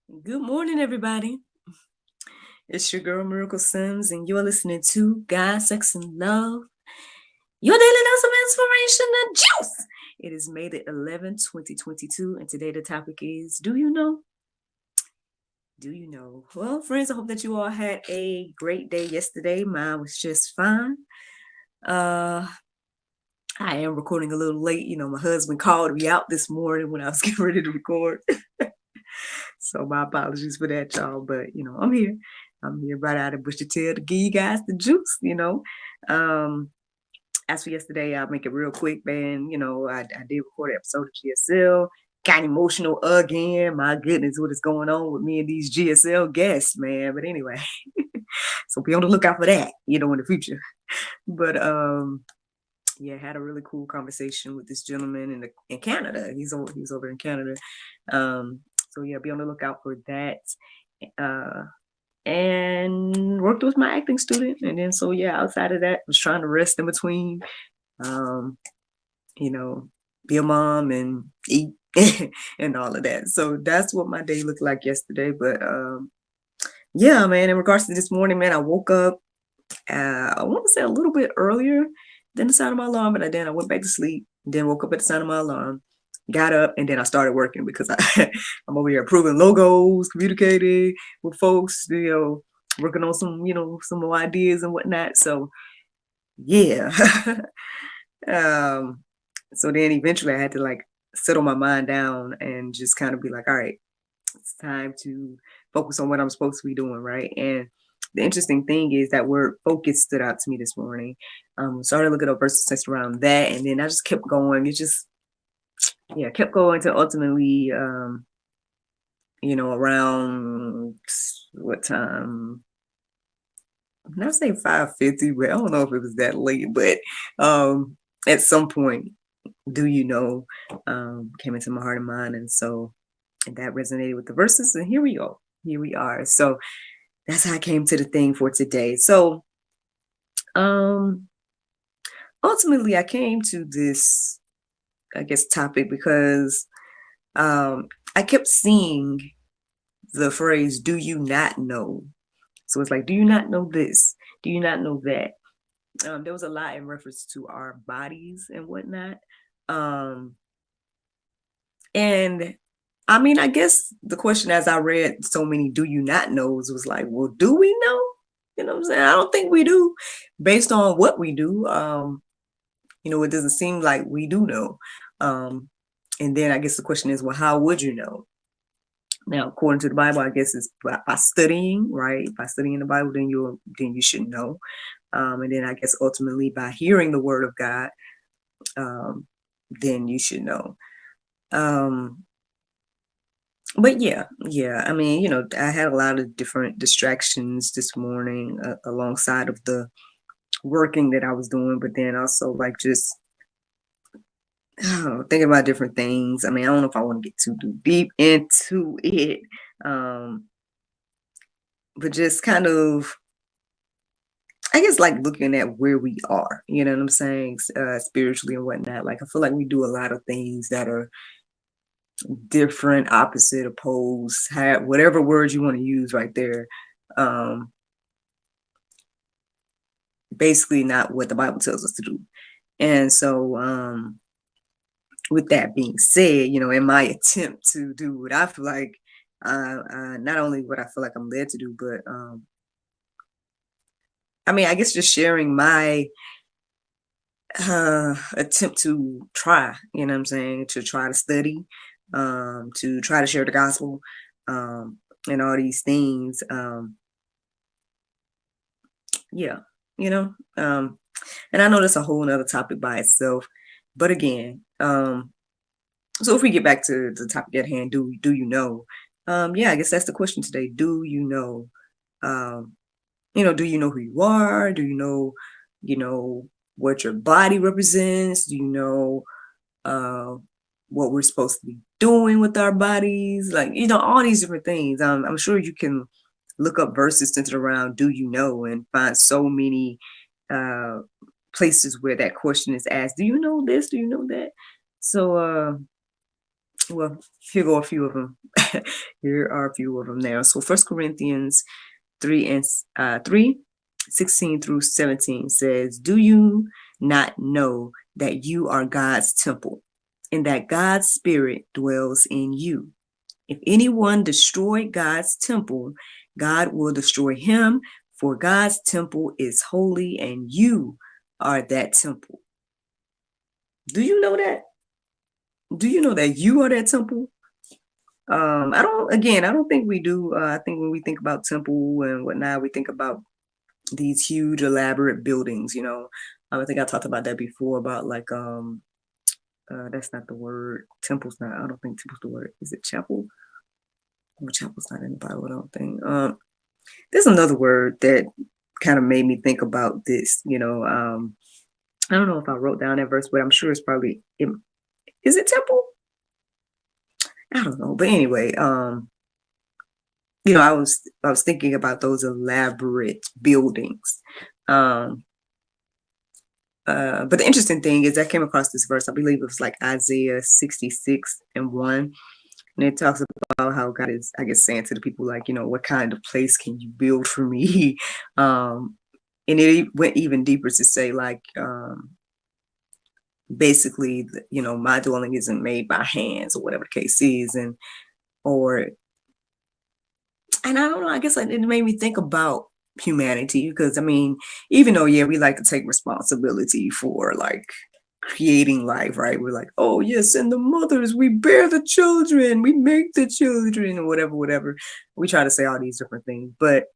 Good morning, everybody. It's your girl Miracle Sims, and you're listening to God, Sex, and Love, your daily dose of inspiration and juice. It is May the 11th, 2022, and today the topic is Do you know? Do you know? Well, friends, I hope that you all had a great day yesterday. Mine was just fine. Uh, I am recording a little late. My husband called me out this morning when I was getting ready to record. So my apologies for that, y'all. But I'm here. I'm here right out of bush to tail to give you guys the juice. Um, as for yesterday, I'll make it real quick, man. I did record an episode of GSL. Got emotional again. My goodness, what is going on with me and these GSL guests, man? But anyway, so be on the lookout for that, in the future. But yeah, had a really cool conversation with this gentleman in Canada. He's over in Canada. So yeah, be on the lookout for that. And worked with my acting student, and then so yeah, outside of that, was trying to rest in between. Be a mom and eat and all of that. So that's what my day looked like yesterday. But yeah, man, in regards to this morning, man, I woke up I want to say a little bit earlier than the sound of my alarm, but then I went back to sleep, then woke up at the sound of my alarm, got up, and then I started working because I'm over here approving logos, communicating with folks, working on some more ideas and whatnot. So yeah. So then eventually I had to settle my mind down and just kind of be like, all right, it's time to focus on what I'm supposed to be doing, right? And the interesting thing is that word focus stood out to me this morning. Started looking up verses text around that, and then I just kept going. It just, yeah, kept going to ultimately, around what time? I'm not saying 5:50, but I don't know if it was that late. But at some point, do you know, came into my heart and mind, and so and that resonated with the verses, and here we go. Here we are. So that's how I came to the thing for today. So ultimately I came to this, I guess, topic because I kept seeing the phrase, do you not know? So it's like, do you not know this? Do you not know that? There was a lot in reference to our bodies and whatnot. And I mean, I guess the question as I read so many do you not knows was like, well, do we know? You know what I'm saying? I don't think we do based on what we do. It doesn't seem like we do know. And then I guess the question is, well, how would you know? Now, according to the Bible, I guess it's by studying, right? By studying the Bible, then you should know. And then I guess ultimately by hearing the word of God, then you should know. But yeah, I mean, I had a lot of different distractions this morning alongside of the working that I was doing, but then also just thinking about different things. I mean, I don't know if I want to get too deep into it, but just kind of, I guess, looking at where we are, you know what I'm saying, spiritually and whatnot. I feel like we do a lot of things that are different, opposite, opposed, whatever words you want to use right there. Basically not what the Bible tells us to do. And so with that being said, in my attempt to do what I feel like, not only what I feel like I'm led to do, but I mean, I guess just sharing my attempt to try, you know what I'm saying, to try to study, to try to share the gospel, and all these things. Yeah, and I know that's a whole nother topic by itself, but again, so if we get back to the topic at hand, do you know? Yeah, I guess that's the question today. Do you know? Do you know who you are? Do you know, what your body represents? Do you know what we're supposed to be doing with our bodies? All these different things. I'm sure you can look up verses centered around do you know and find so many places where that question is asked. Do you know this? Do you know that? So Well, here go a few of them. Here are a few of them now. So 1 Corinthians 3:16 through 17 says, "Do you not know that you are God's temple, and that God's Spirit dwells in you? If anyone destroy God's temple, God will destroy him, for God's temple is holy, and you are that temple." Do you know that? Do you know that you are that temple? I don't think we do. I think when we think about temple and whatnot, we think about these huge elaborate buildings, I think I talked about that before about like, that's not the word. Temple's not, I don't think temple's the word. Is it chapel? Well, chapel's not in the Bible, I don't think. There's another word that kind of made me think about this, I don't know if I wrote down that verse, but I'm sure it's probably, is it temple? I don't know. But anyway, I was thinking about those elaborate buildings. But the interesting thing is I came across this verse, I believe it was like Isaiah 66:1. And it talks about how God is, I guess, saying to the people, like, what kind of place can you build for me? And it went even deeper to say, like, basically, my dwelling isn't made by hands or whatever the case is. And I don't know, I guess it made me think about humanity because, even though, yeah, we like to take responsibility for like creating life, right? We're like, oh yes, and the mothers, we bear the children, we make the children, or whatever. We try to say all these different things, but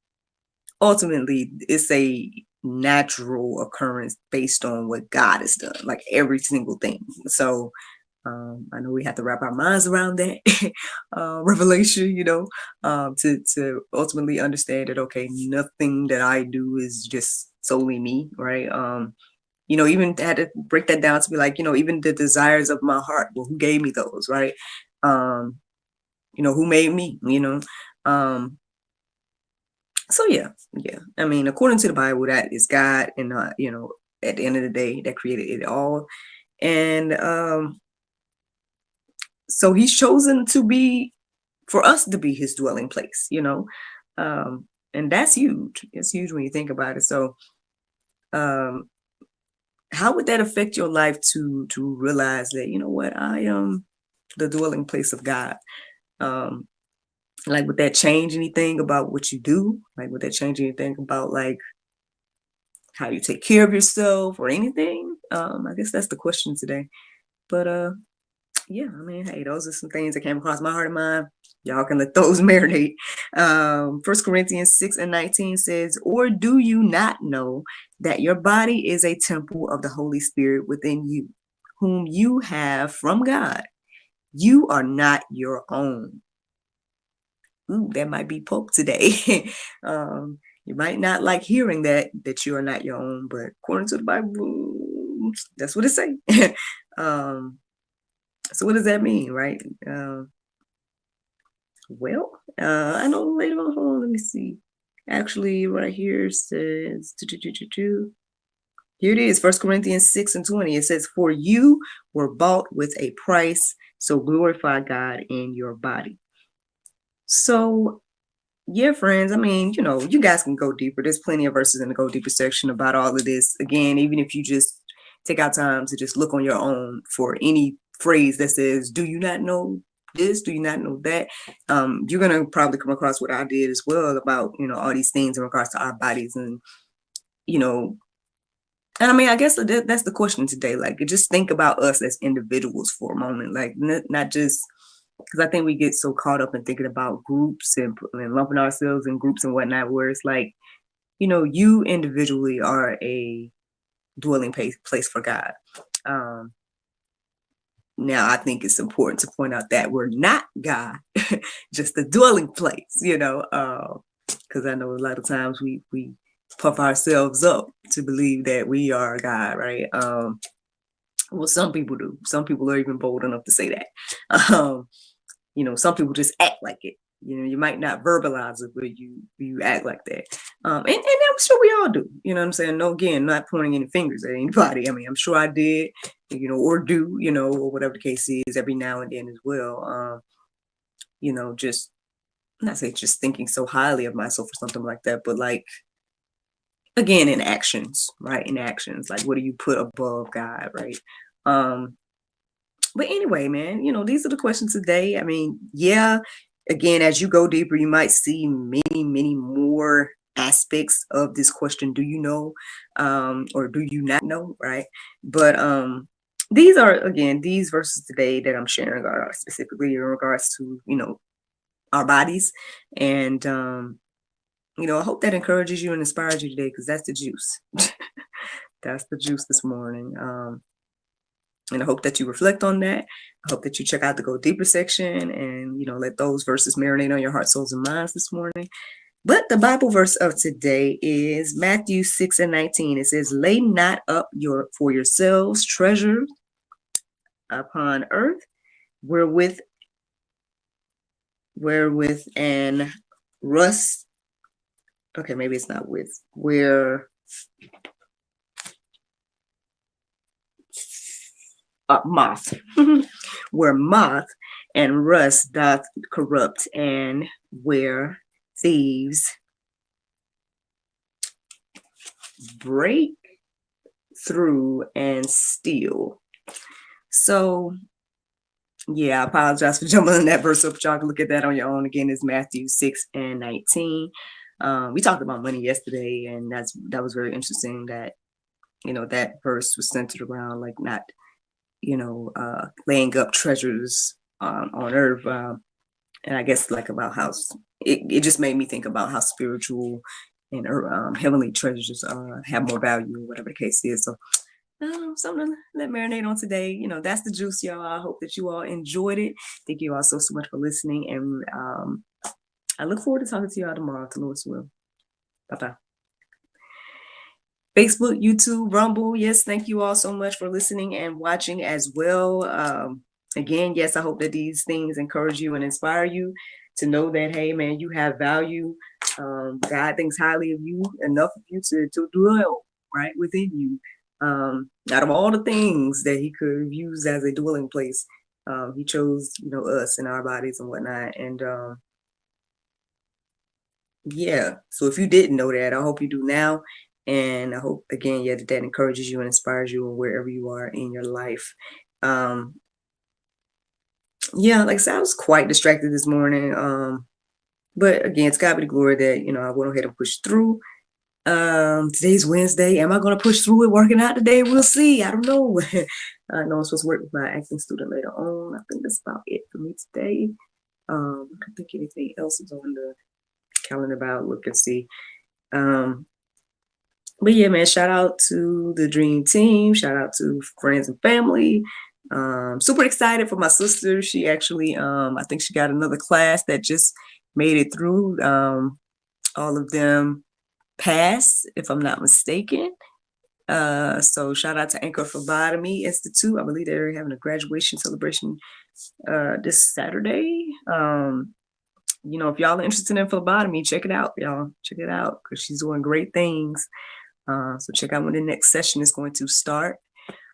ultimately it's a natural occurrence based on what God has done, like every single thing. So I know we have to wrap our minds around that revelation, to ultimately understand that, okay, nothing that I do is just solely me, right? Even had to break that down to be like, even the desires of my heart, well, who gave me those, right? Who made me, so yeah. According to the Bible, that is God, and at the end of the day, that created it all. And so he's chosen for us to be his dwelling place, and that's huge. It's huge when you think about it. So how would that affect your life to realize that, what, I am the dwelling place of God? Like, would that change anything about what you do? Like, would that change anything about like how you take care of yourself or anything? I guess that's the question today. But yeah, hey, those are some things that came across my heart and mind. Y'all can let those marinate. 1 Corinthians 6:19 says, "Or do you not know that your body is a temple of the Holy Spirit within you, whom you have from God? You are not your own." Ooh, that might be Pope today. You might not like hearing that you are not your own, but according to the Bible, that's what it says. So what does that mean, right? I know later on, hold on, let me see. Actually, right here says, here it is, 1 Corinthians 6:20. It says, "For you were bought with a price, so glorify God in your body." So, yeah, friends, you guys can go deeper. There's plenty of verses in the go deeper section about all of this. Again, even if you just take out time to just look on your own for any phrase that says, "Do you not know this? Do you not know that?" You're going to probably come across what I did as well about, all these things in regards to our bodies. And, I guess that's the question today. Like, just think about us as individuals for a moment, like not just, because I think we get so caught up in thinking about groups and lumping ourselves in groups and whatnot, where it's like, you individually are a dwelling place for God. Now, I think it's important to point out that we're not God, just a dwelling place, because I know a lot of times we puff ourselves up to believe that we are God, right? Well, some people do. Some people are even bold enough to say that. some people just act like it. You might not verbalize it, but you act like that. And I'm sure we all do. You know what I'm saying? No, again, not pointing any fingers at anybody. I mean, I'm sure I did, or do, or whatever the case is, every now and then as well. Just not say just thinking so highly of myself or something like that, but like, again, in actions, right? In actions, like, what do you put above God, right? But anyway, man, these are the questions today. I mean, yeah, again, as you go deeper, you might see many, many more aspects of this question. Do you know, or do you not know, right? But these are, again, these verses today that I'm sharing are specifically in regards to, our bodies. And, I hope that encourages you and inspires you today, because that's the juice. That's the juice this morning. And I hope that you reflect on that. I hope that you check out the Go Deeper section and, let those verses marinate on your heart, souls, and minds this morning. But the Bible verse of today is Matthew 6:19. It says, "Lay not up for yourselves treasures upon earth, wherewith and rust." Okay, maybe it's not with. Where moth, where moth and rust doth corrupt, and where thieves break through and steal. So, yeah, I apologize for jumping on that verse up, but y'all can look at that on your own. Again, it's Matthew 6:19. We talked about money yesterday, and that was very interesting that, that verse was centered around, like, not, laying up treasures on earth. And I guess, like, about how it just made me think about how spiritual and heavenly treasures have more value, whatever the case is. So, something to let marinate on today. That's the juice, y'all. I hope that you all enjoyed it. Thank you all so much for listening. And I look forward to talking to y'all tomorrow, to Lord's will. Bye-bye. Facebook, YouTube, Rumble. Yes, thank you all so much for listening and watching as well. Again, yes, I hope that these things encourage you and inspire you to know that, hey, man, you have value. God thinks highly of you, enough of you to dwell right within you. Out of all the things that he could have used as a dwelling place, he chose, us and our bodies and whatnot. And yeah, so if you didn't know that, I hope you do now. And I hope, again, that encourages you and inspires you wherever you are in your life. Yeah, like I said, I was quite distracted this morning. But again, it's God be the glory that, I went ahead and pushed through. Today's Wednesday. Am I going to push through it working out today? We'll see. I don't know. I know I'm supposed to work with my acting student later on. I think that's about it for me today. I don't think anything else is on the calendar about look and see. But yeah, man, shout out to the dream team. Shout out to friends and family. Super excited for my sister. She actually, I think she got another class that just made it through. All of them passed, if I'm not mistaken. So shout out to Anchor Phlebotomy Institute. I believe they're having a graduation celebration this Saturday. If y'all are interested in phlebotomy, check it out, y'all. Check it out, because she's doing great things. So check out when the next session is going to start.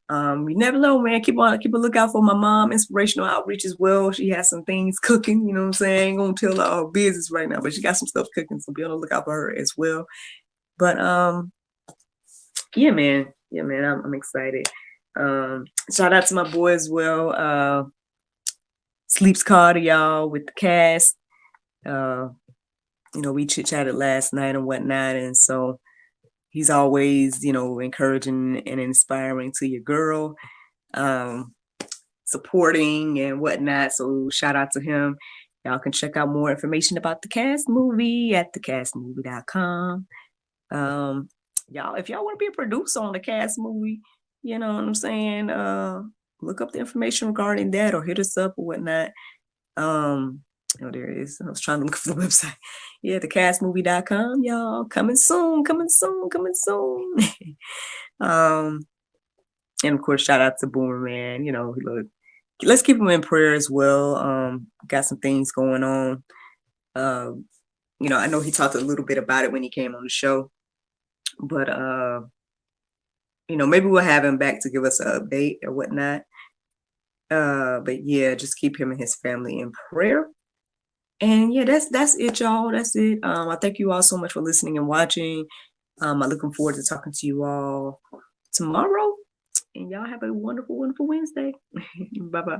You never know, man. Keep a lookout for my mom, Inspirational Outreach, as well. She has some things cooking, you know what I'm saying? I ain't gonna tell her business right now, but she got some stuff cooking, so be on the lookout for her as well. But yeah, man. I'm excited. Shout out to my boy as well. Sleeps Carter, y'all, with the cast. We chit-chatted last night and whatnot, and so he's always, encouraging and inspiring to your girl, supporting and whatnot. So shout out to him. Y'all can check out more information about the Cast Movie at thecastmovie.com. Y'all, if y'all want to be a producer on the Cast Movie, you know what I'm saying? Look up the information regarding that, or hit us up or whatnot. There it is. I was trying to look for the website. Yeah, thecastmovie.com, y'all. Coming soon. And of course, shout out to Boomer, man. Look, let's keep him in prayer as well. Got some things going on. I know he talked a little bit about it when he came on the show, but maybe we'll have him back to give us an update or whatnot. But yeah, just keep him and his family in prayer. And yeah, that's it, y'all. That's it. I thank you all so much for listening and watching. I'm looking forward to talking to you all tomorrow. And y'all have a wonderful, wonderful Wednesday. Bye-bye.